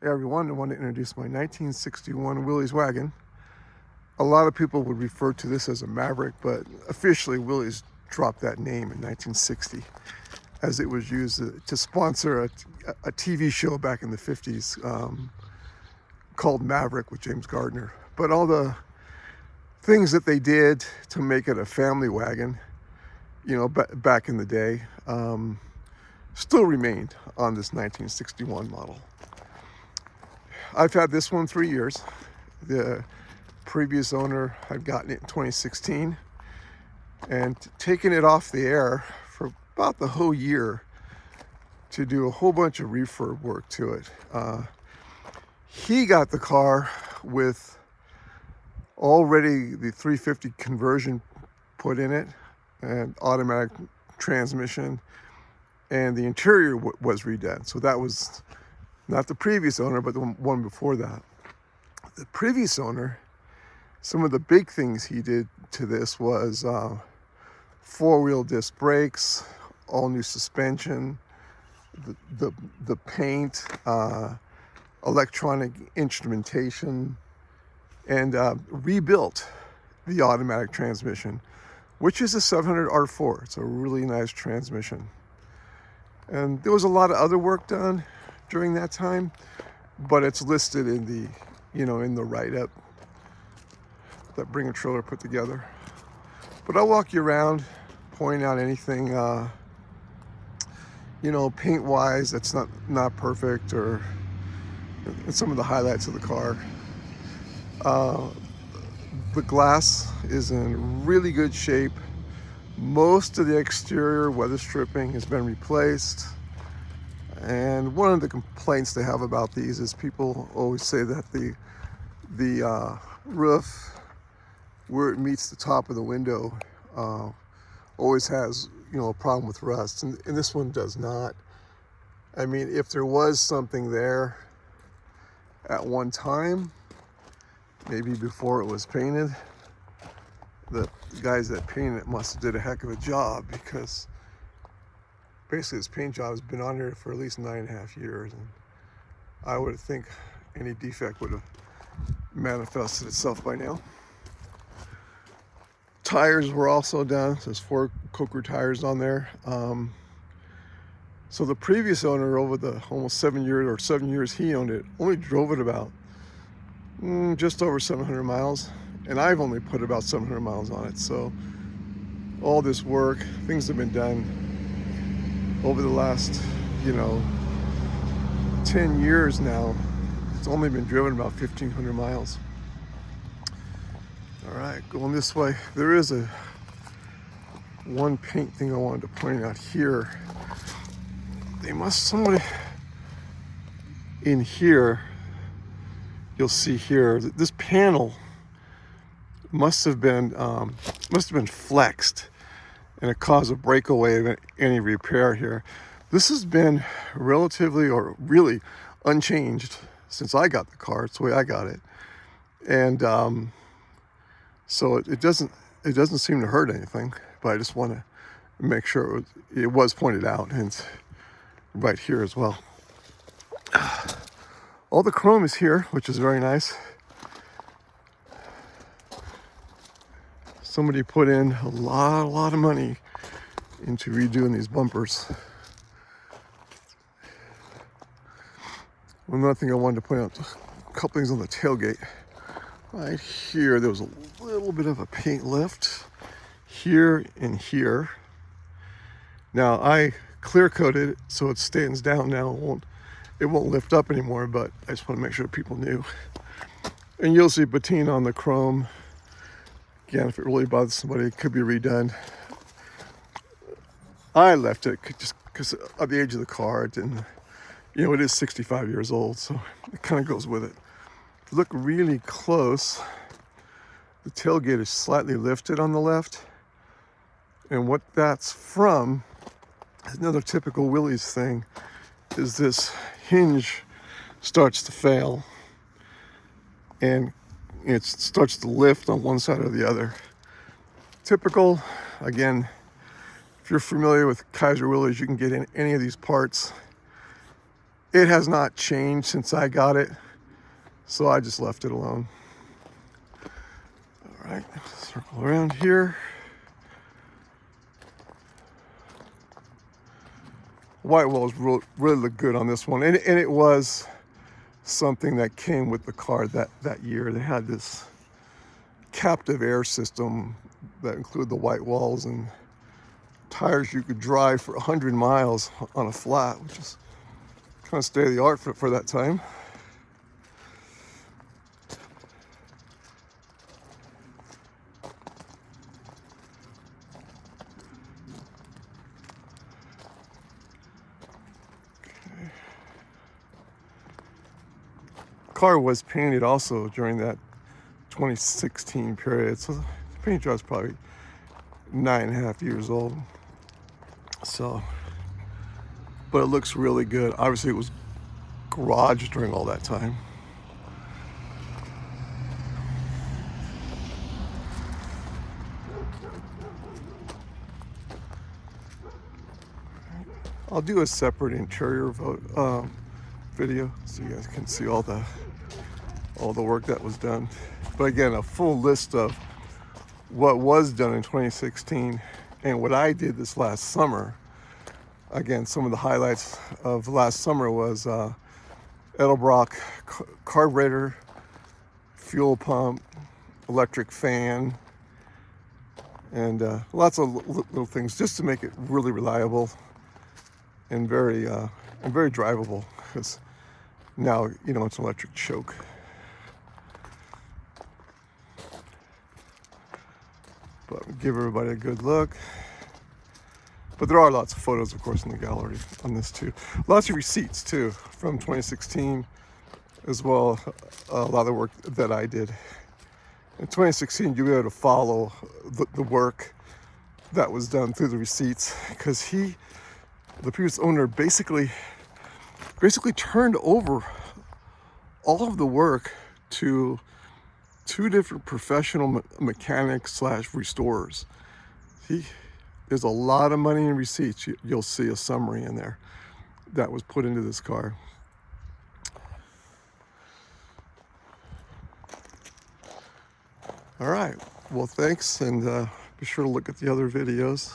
Hey everyone, I want to introduce my 1961 Willys wagon. A lot of people would refer to this as a Maverick, but officially Willys dropped that name in 1960 as it was used to sponsor a TV show back in the 50s called Maverick with James Gardner. But all the things that they did to make it a family wagon, back in the day, still remained on this 1961 model. I've had this one 3 years. The previous owner had gotten it in 2016 and taken it off the air for about the whole year to do a whole bunch of refurb work to it. He got the car with already the 350 conversion put in it and automatic transmission, and the interior was redone. So that was not the previous owner, but the one before that. The previous owner, some of the big things he did to this was four-wheel disc brakes, all new suspension, the paint, electronic instrumentation, and rebuilt the automatic transmission, which is a 700 R4. It's a really nice transmission. And there was a lot of other work done during that time, but it's listed in the, in the write-up that Bring a Trailer put together. But I'll walk you around, point out anything, paint-wise that's not perfect, or some of the highlights of the car. The glass is in really good shape. Most of the exterior weather stripping has been replaced. And one of the complaints they have about these is people always say that the roof, where it meets the top of the window, always has a problem with rust, and this one does not. I mean, if there was something there at one time, maybe before it was painted, the guys that painted it must have did a heck of a job, because basically this paint job has been on here for at least 9.5 years, and I would think any defect would have manifested itself by now. Tires were also done. There's 4 Coker tires on there. So the previous owner, over the almost 7 years he owned it, only drove it about just over 700 miles, and I've only put about 700 miles on it. So all this work, things have been done over the last 10 years now. It's only been driven about 1,500 miles. All right, going this way, there is one paint thing I wanted to point out here. Somebody in here, you'll see here, this panel must have been flexed, and it caused a breakaway of any repair here. This has been relatively, or really, unchanged since I got the car. It's the way I got it, and so it doesn't seem to hurt anything. But I just want to make sure it was pointed out, and it's right here as well. All the chrome is here, which is very nice. Somebody put in a lot of money into redoing these bumpers. One other thing I wanted to point out, a couple things on the tailgate. Right here, there was a little bit of a paint lift here and here. Now I clear coated it so it stands down now. It won't lift up anymore, but I just want to make sure people knew. And you'll see patina on the chrome. Again, if it really bothers somebody, it could be redone. I left it just because of the age of the car. It didn't, it is 65 years old, so it kind of goes with it. If you look really close, the tailgate is slightly lifted on the left. And what that's from, another typical Willys thing, is this hinge starts to fail, and it starts to lift on one side or the other. Typical. Again, if you're familiar with Kaiser Willys, you can get in any of these parts It has not changed since I got it, so I just left it alone. All right, circle around here. White walls really look good on this one, and it was something that came with the car that year. They had this captive air system that included the white walls and tires you could drive for 100 miles on a flat, which is kind of state of the art for that time. Car was painted also during that 2016 period, so the paint job's probably 9.5 years old. So, but it looks really good. Obviously, it was garaged during all that time. I'll do a separate interior video so you guys can see all the work that was done. But again, a full list of what was done in 2016 and what I did this last summer. Again, some of the highlights of last summer was Edelbrock carburetor, fuel pump, electric fan, and lots of little things just to make it really reliable and very drivable, because now it's an electric choke. But give everybody a good look. But there are lots of photos, of course, in the gallery on this too. Lots of receipts too from 2016, as well a lot of the work that I did. In 2016, you'll be able to follow the work that was done through the receipts, because the previous owner, basically turned over all of the work to 2 different professional mechanics / restorers. There's a lot of money in receipts. You'll see a summary in there that was put into this car. All right, well, thanks, and be sure to look at the other videos.